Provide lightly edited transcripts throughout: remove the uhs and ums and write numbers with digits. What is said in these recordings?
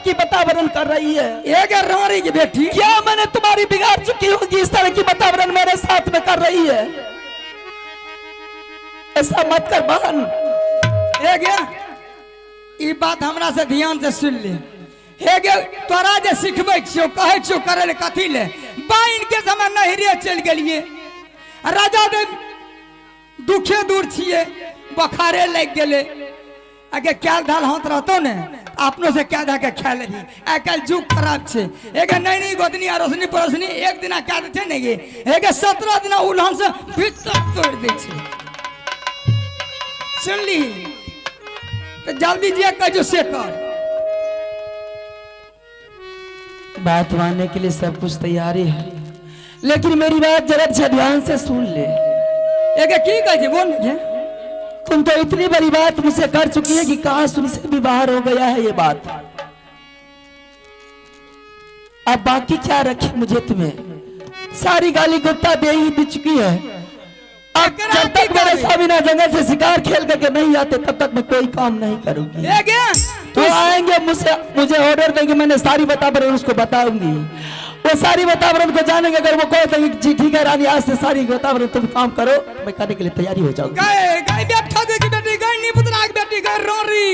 की वातावरण कर रही है। एक रानी की बेटी, क्या मैंने तुम्हारी बिगाड़ चुकी होगी इस तरह की वातावरण मेरे साथ में कर रही है? ऐसा मत कर बहन। एक ये बात हमरा से ध्यान से सुन ले। एक तोरा जे सिखबै छियो कहै छियो करे ले कथी ले? बाइन के समय नहरे चल गेलिए, राजा दे दुखे दूर छिए, बखारे लग गेले। अगे क्या धाल हाथ रहतो ने अपनों से क्या धा के खा लेबी। आइ काल जुग खराब छे। एक नैनी गोदनी आ रोशनी परोसनी एक दिना क्या दे छे ने गे, एक 17 दिना उल्हन से भीतर तोड़ दे छे। सुन ली तो जल्दी जे कह से कर। बात मानने के लिए सब कुछ तैयारी है, लेकिन मेरी बात जरा ध्यान से सुन ले। एक की कहे बोल ये? तुम तो इतनी बड़ी बात मुझसे कर चुकी है कि कहां सुनी से भी बाहर हो गया है ये बात। अब बाकी क्या रखे मुझे तुम्हें? सारी गाली गुप्ता दे ही दी चुकी है। अब जब तक मेरे साबिना जंगल से शिकार खेल करके नहीं आते तब तक मैं कोई काम नहीं करूंगी। तो आएंगे मुझे ऑर्डर देंगे, मैंने सारी वातावरण उसको बताऊंगी। वो सारी वातावरण को जानेंगे। अगर वो कहे तो जी ठीक है रानी, आज से सारी वातावरण तुम काम करो, मैं करने के लिए तैयारी हो जाऊंगी। गाय गाय बैठा दे की बेटी, गाय नी पुत्रा की बेटी, गाय रोरी।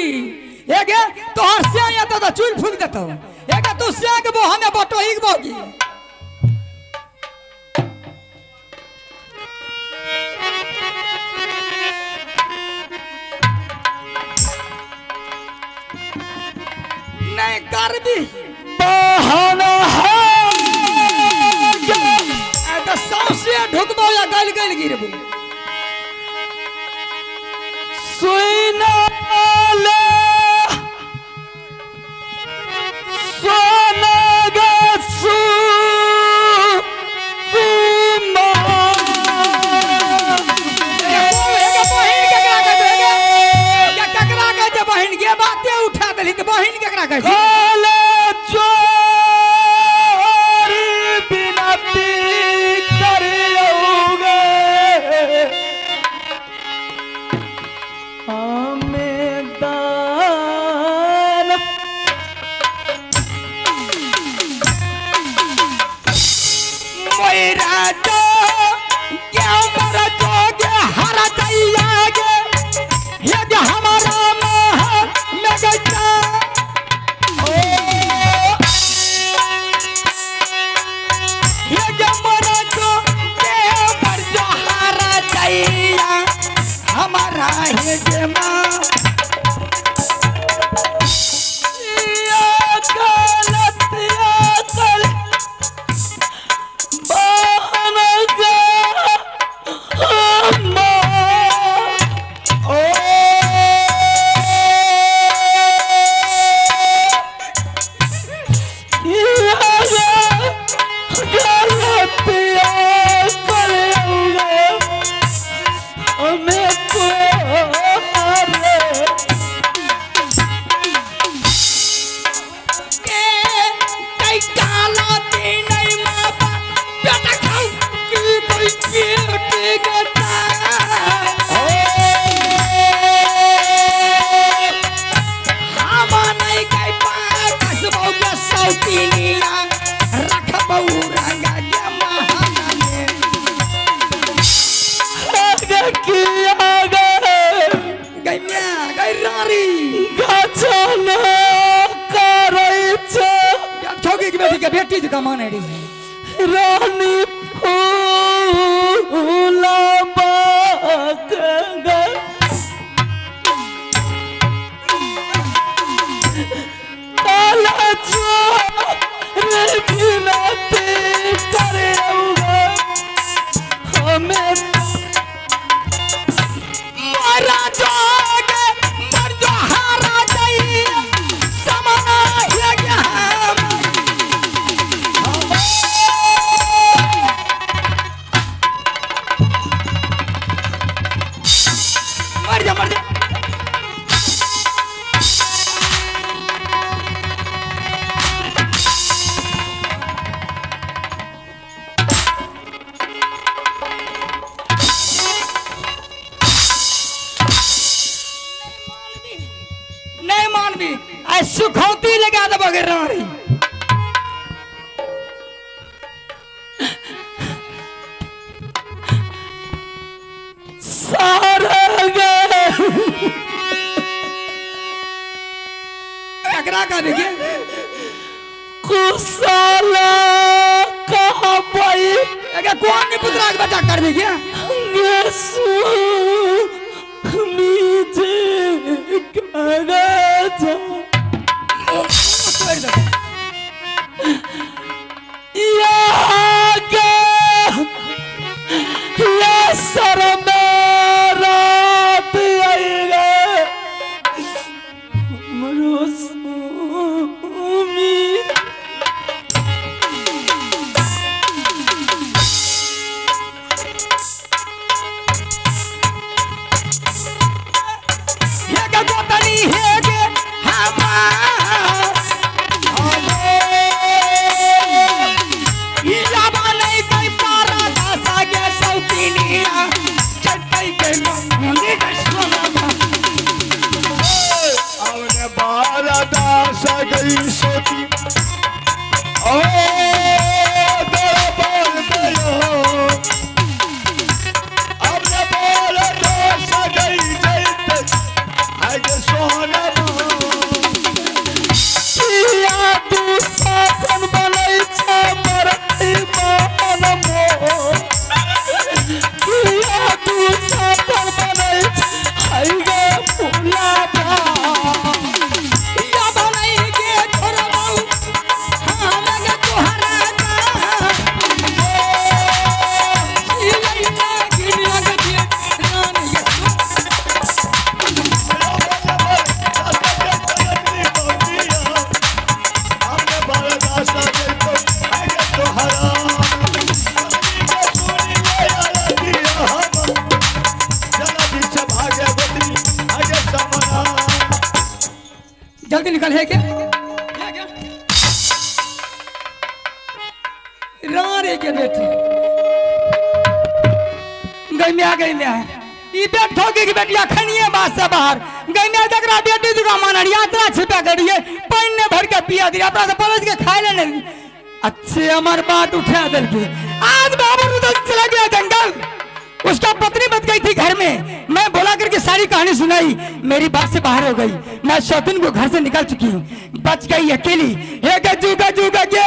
एक तो हर से आया तो चूल फूक देता हूं। एक तू से के वो हमें बटो ही बोगी। नहीं कर भी बहाना है तो सौसे ढुकबो या गल गल गिरबो। सुना ले सोना गसु कुमा केकरा के बहिन के बातें उठा देली तो बहिन केकरा के काले बेटी का मान है रानी फूला बाग काला चोर बिनती करे हमें मारा जागे मर जो हारा जाइए समाना है क्या सुखौती लगा देबो गे रानी। एकरा का देखिए कुसाला कहाँ पाई एका कौन ने पुत्रा के बच्चा कर देखिए यीशु नीचे करा जा सर मेरा जल्दी निकल है क्या रारे के बेटे गई में आ गई में ये बेट ठोके की बेटिया खनिए बात से बाहर गई में जकरा बेटी दुका मानर यात्रा छिपा करिए पानी ने भर के पिया दिया अपना से पलट के खाए लेने अच्छे हमार बात उठा दल के आज बाबू उधर चला गया जंगल उसका पत्नी बच गई थी घर में मैं बोला करके सारी कहानी सुनाई मेरी बात से बाहर हो गई मैं शौतीन को घर से निकल चुकी हूँ बच गई अकेली जुगा जुगा के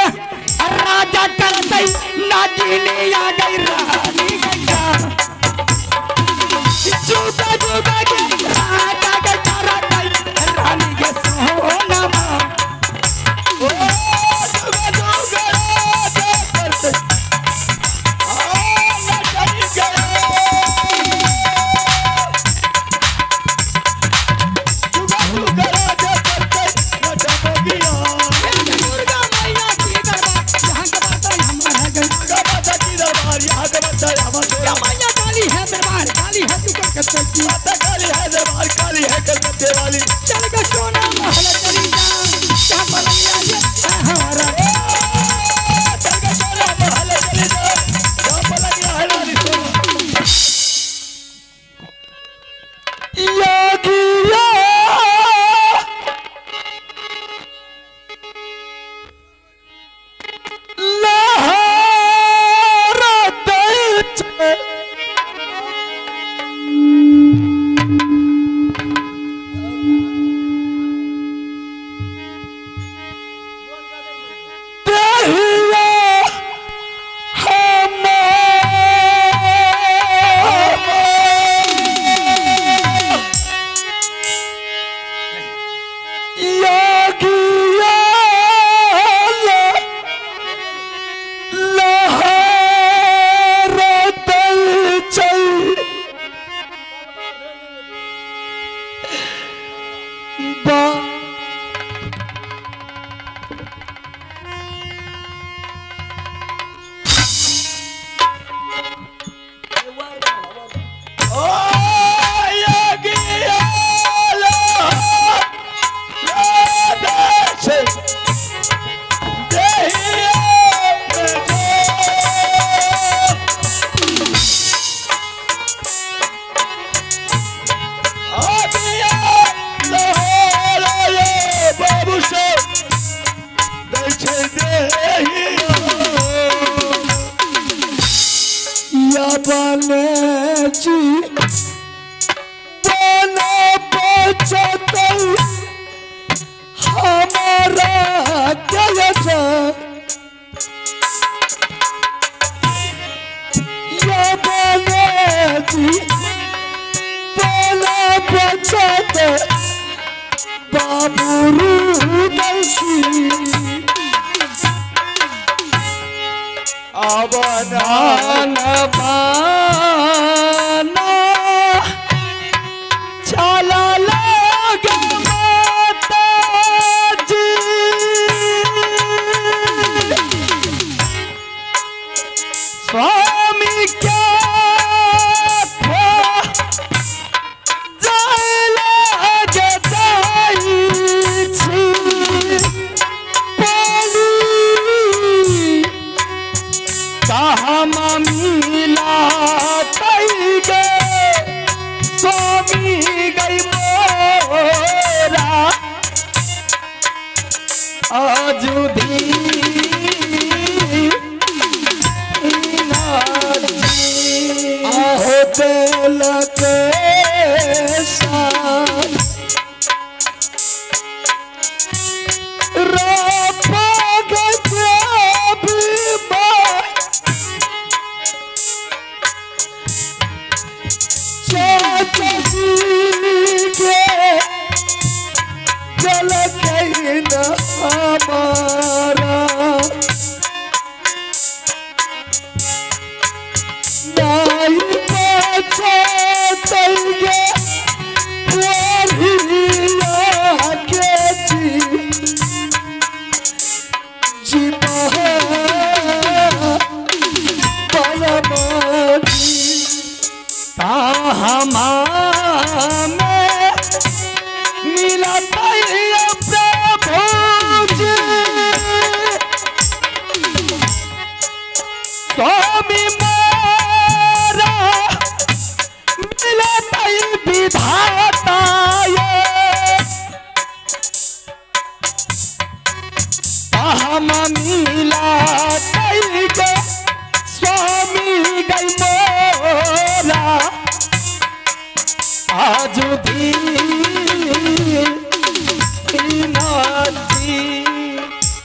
राजा कर गई नागिनी आ गई रानी गंगा जुगा जुगा के राजा के कर गई रानी के सोना ओ जुगा जुगा राजा कर बने जी बना बचते हमारा क्या ये बने जी बना बचते बाबू रूदसी अब दान बाना चला लगे माता जी स्वामी क्या मिला गे स्वामी गई मोरा आज आहो दिल के साथ हमारा नहीं बचते के जी हमें मिला स्वामी मारा मिला विधाता हम मिला गे स्वामी गई मोरा आज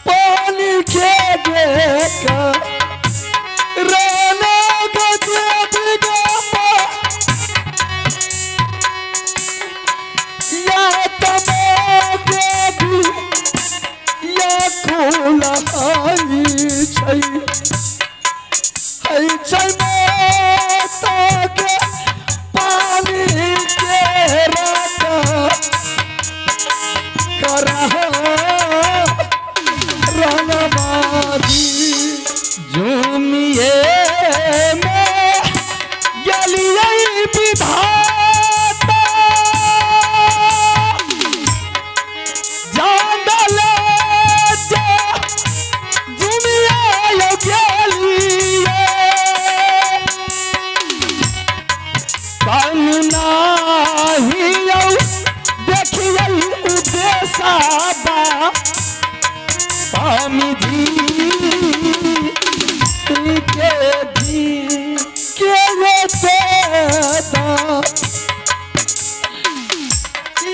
पानी के देखा स्वामी जी के जी के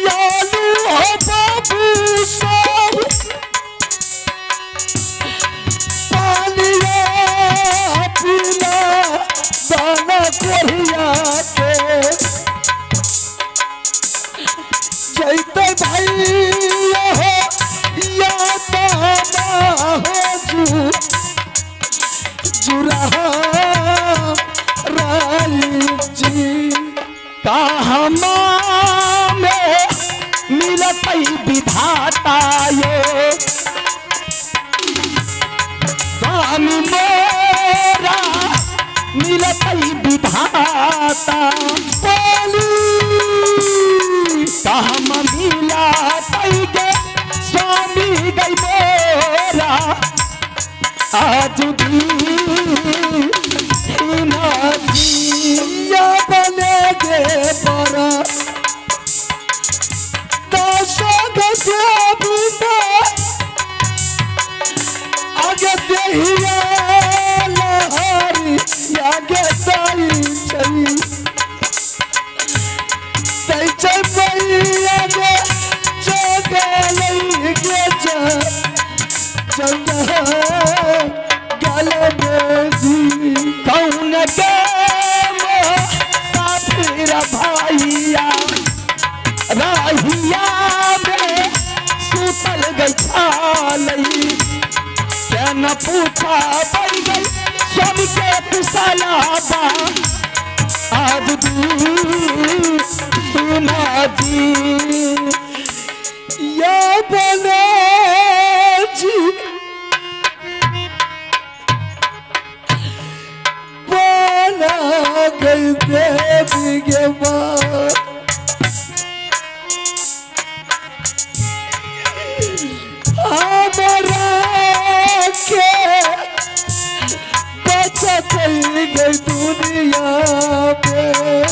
यालू हो बाबू सब पालिया पीला दाना कोरिया के जैते भाई में मिलत विधाता ये स्वामी मोरा मिलत विधाता हम मिलत गे स्वामी गई मोरा आज बने गे बड़ा आगे लहरी आगे चपैया गे चगलई गे चंगा गल में जी कौन के साफिर भाइया राहिया में सुतल गई छालई क्या न पूछा पड़ गई स्वामी के पिसाया बा आज दूना जी या बने जी बना गई देवी के माँ हमारा के बचत गई दुनिया में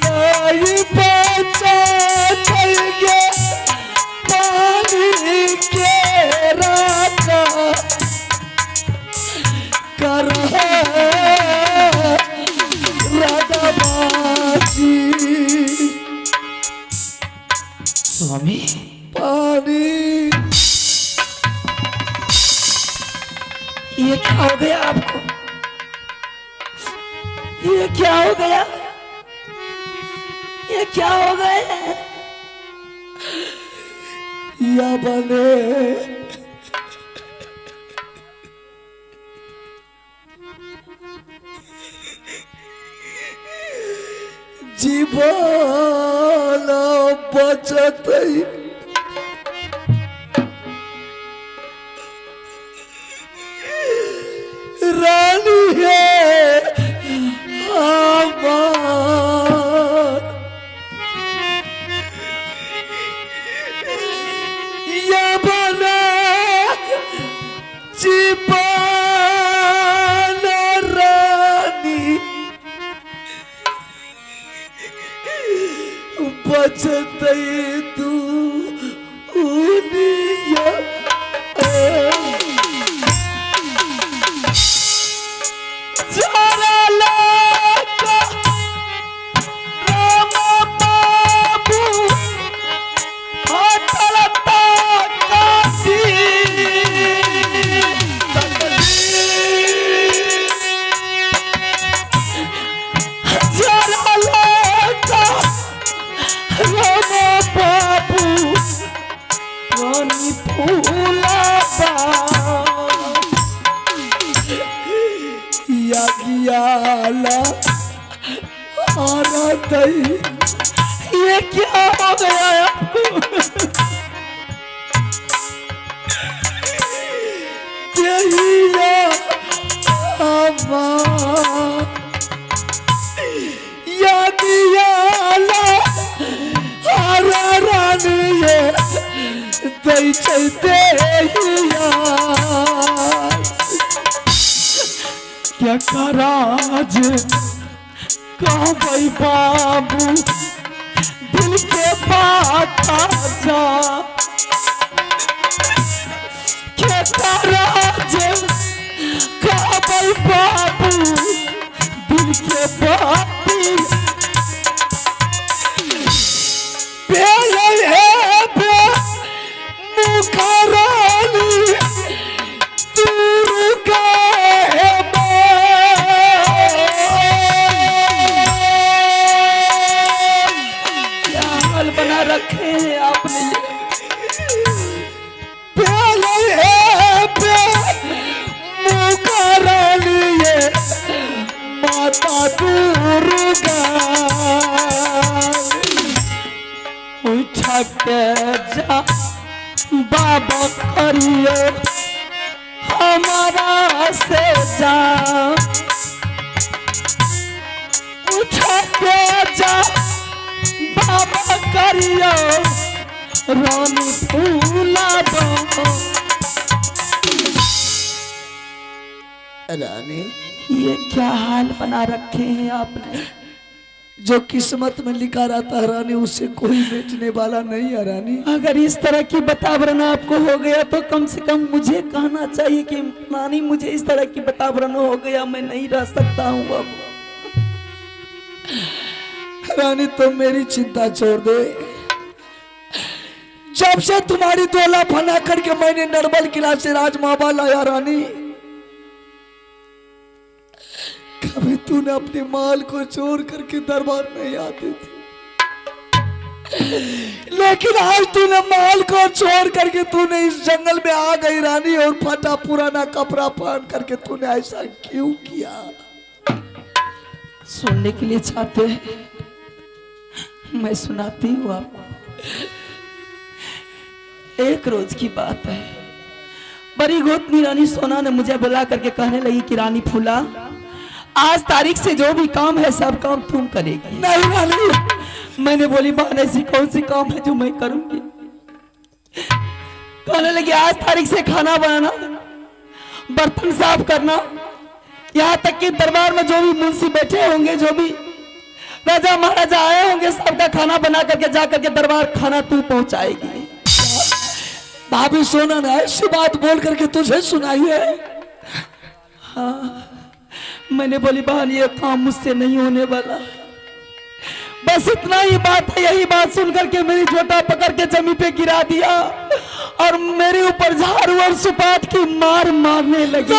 नहीं बचत गए पानी के राजा कर राधा बाजी स्वामी पानी ये क्या हो गया आपको ये क्या हो गया ये क्या हो गया या बने जीवन बचत रानी है हमार या बना जीवन रानी बचत तू उनिया ये क्या हो गया आपको चलते क्या कराज कहाँ भाई बाबू दिल के बात जा क्या कराज कहाँ भाई बाबू दिल के बात उठा के जा बाबा करियो हमारा से जा उठा के जा बाबा करियो रानी फूला दो रानी ये क्या हाल बना रखे हैं आपने जो किस्मत में लिखा रहता है रानी उससे कोई बेचने वाला नहीं है रानी। अगर इस तरह की वातावरण आपको हो गया तो कम से कम मुझे कहना चाहिए कि रानी मुझे इस तरह की वातावरण हो गया मैं नहीं रह सकता हूँ अब रानी तुम मेरी चिंता छोड़ दे। जब से तुम्हारी दोला फना करके मैंने नरबल किला से राजमाबा लाया रानी, कभी तूने अपने माल को चोर करके दरबार में आती थी, लेकिन आज तूने माल को छोड़ करके तूने इस जंगल में आ गई रानी, और फटा पुराना कपड़ा पहन करके तूने ऐसा क्यों किया? सुनने के लिए चाहते हैं, मैं सुनाती हूँ आपको। एक रोज की बात है, बड़ी गोतनी रानी सोना ने मुझे बुला करके कहने लगी कि रानी फूला, आज तारीख से जो भी काम है सब काम तुम करेगी। नहीं रानी। मैंने बोली बहन ऐसी कौन सी काम है जो मैं करूंगी? कहने लगी आज तारीख से खाना बनाना, बर्तन साफ करना, यहाँ तक कि दरबार में जो भी मुंशी बैठे होंगे, जो भी राजा महाराजा आए होंगे, सबका खाना बना करके जा करके दरबार खाना तू पहुंचाएगी। भाभी सोना ने ऐसी बात बोल करके तुझे सुनाई है? हाँ, मैंने बोली बहन ये काम मुझसे नहीं होने वाला, बस इतना ही बात है। यही बात सुन करके मेरी झोटा पकड़ के जमीन पे गिरा दिया और मेरे ऊपर झाड़ू और सुपात की मार मारने लगी।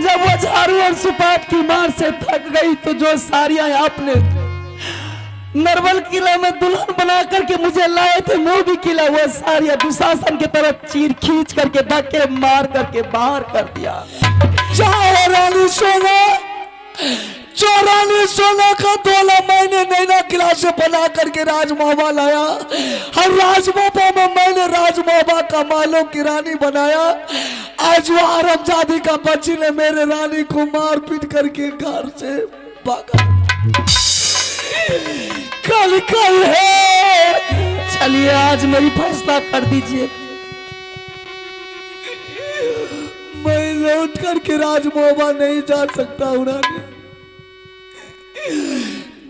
जब वो झाड़ू और सुपात की मार से थक गई तो जो साड़ियां आपने नरवल किला में दुल्हन बना करके मुझे लाए थे, वो भी किला, वो साड़ियां दुशासन की तरफ चीर खींच करके धक्के मार करके बाहर कर दिया। चाहे रानी सोना, जो रानी सोना का तोला मैंने नैना किला से बना करके राजमाबा लाया, हर राजमाबा में मैंने राजमाबा का मालों की रानी बनाया। आज वो हरामजादी का बच्ची ने मेरे रानी को मार पीट करके घर से भागा। कल है, चलिए आज मेरी फैसला कर दीजिए। मैं लौट करके राजमाबा नहीं जा सकता हूँ रानी।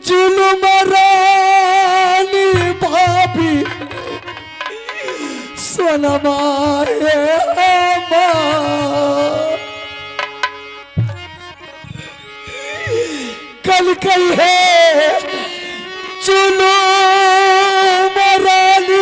जुलुम रानी भाभी सोनमाए कल कई है जुलुम रानी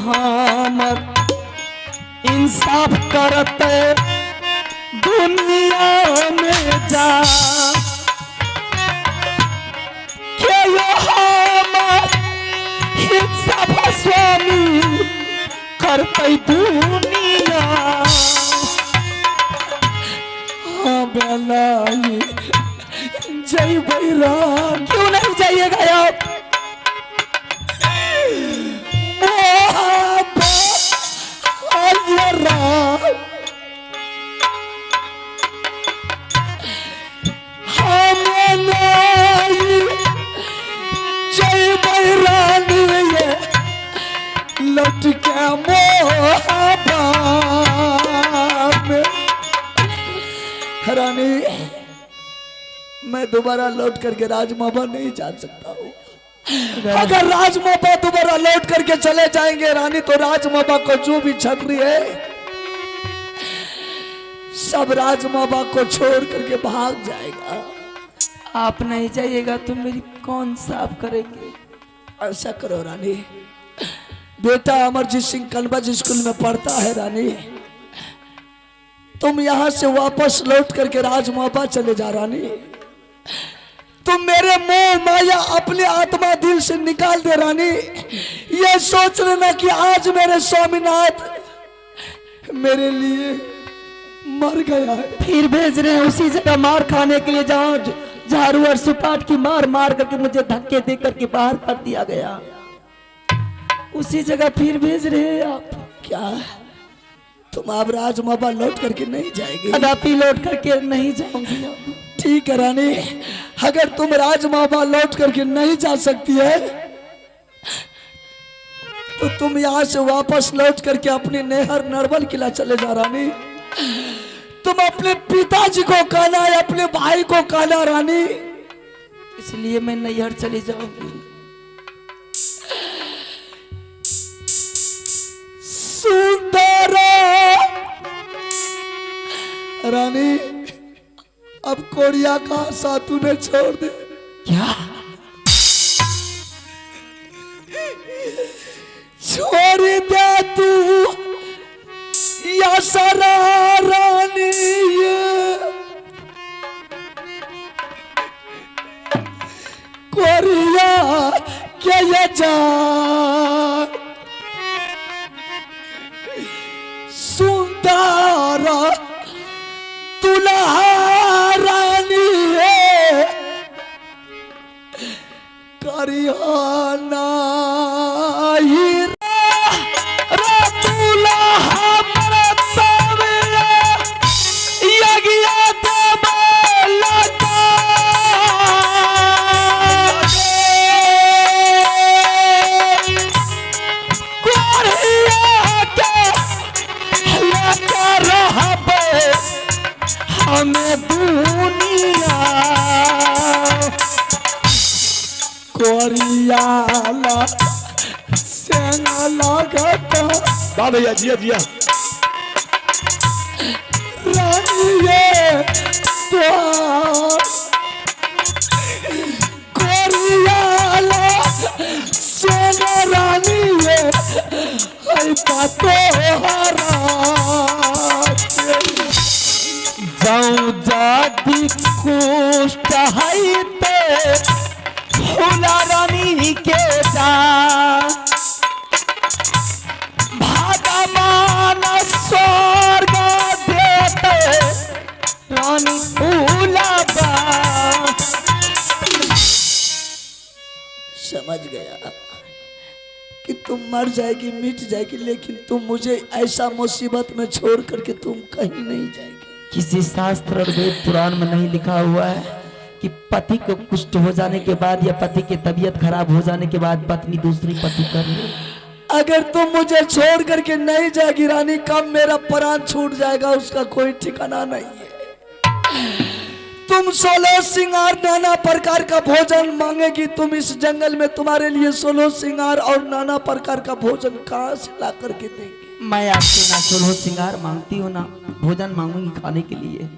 हमर इंसाफ करते दुनिया में जा के हमर इंसाफ स्वामी करते दुनिया। हाँ बेलाई जय बैराग, क्यों नहीं जाइएगा आप? रानी मैं दोबारा लौट करके राजमाबा नहीं जा सकता हूँ। अगर राजमाबा दोबारा लौट करके चले जाएंगे रानी, तो राजमाबा को जो भी छतरी है सब राजमाबा को छोड़ करके भाग जाएगा। आप नहीं जाइएगा तो मेरी कौन साफ करेंगे? ऐसा करो रानी, बेटा अमरजीत सिंह कनबज स्कूल में पढ़ता है रानी, तुम यहाँ से वापस लौट करके राजमापा चले जा रानी। तुम मेरे मोह माया अपने आत्मा दिल से निकाल दे रानी। ये सोच लेना कि आज मेरे स्वामीनाथ मेरे लिए मर गया है। फिर भेज रहे हैं उसी जगह मार खाने के लिए जहाँ झाड़ू और सुपाट की मार मार करके मुझे धक्के दे करके बाहर कर दिया गया। उसी जगह फिर भेज रहे हैं आप। क्या तुम अब राजमापा लौट करके नहीं जाएगी? कदापि लौट करके नहीं जाऊंगी अब। ठीक है रानी, अगर तुम राजमापा लौट करके नहीं जा सकती है तो तुम यहाँ से वापस लौट करके अपने नहर नरवल किला चले जा रानी। तुम अपने पिताजी को कहना है, अपने भाई को कहना रानी। इसलिए मैं नैहर चली जाऊंगी। सुंदरा रानी, अब कोरिया का आशा तूने छोड़ दे। क्या? छोड़ दे तू या सारा रानी, कोरिया क्या ये जान सुंदरा दुल्हा रानी है, करियाना हमें दुनिया कोरियाला सेना लगता। वाह भैया, जिया जिया। रानी ये तो कोरियाला सेना रानी ये हरा जाऊं जाति कुष्ट हाइते फूला रानी के जा भागमान स्वर्ग देते रानी फूला बा। समझ गया कि तुम मर जाएगी, मिट जाएगी, लेकिन तुम मुझे ऐसा मुसीबत में छोड़ करके तुम कहीं नहीं जाएगी। किसी शास्त्र और वेद पुराण में नहीं लिखा हुआ है कि पति को कुष्ठ हो जाने के बाद या पति की तबीयत खराब हो जाने के बाद पत्नी दूसरी पति कर ले। अगर तुम मुझे छोड़ करके नहीं जाएगी रानी, कब मेरा प्राण छूट जाएगा उसका कोई ठिकाना नहीं है। तुम 16 श्रृंगार नाना प्रकार का भोजन मांगेगी। तुम इस जंगल में तुम्हारे लिए 16 श्रृंगार और नाना प्रकार का भोजन कहाँ से ला करके देंगे? मैं आपसे ना 16 श्रृंगार मांगती हूँ ना भोजन मांगूंगी खाने के लिए।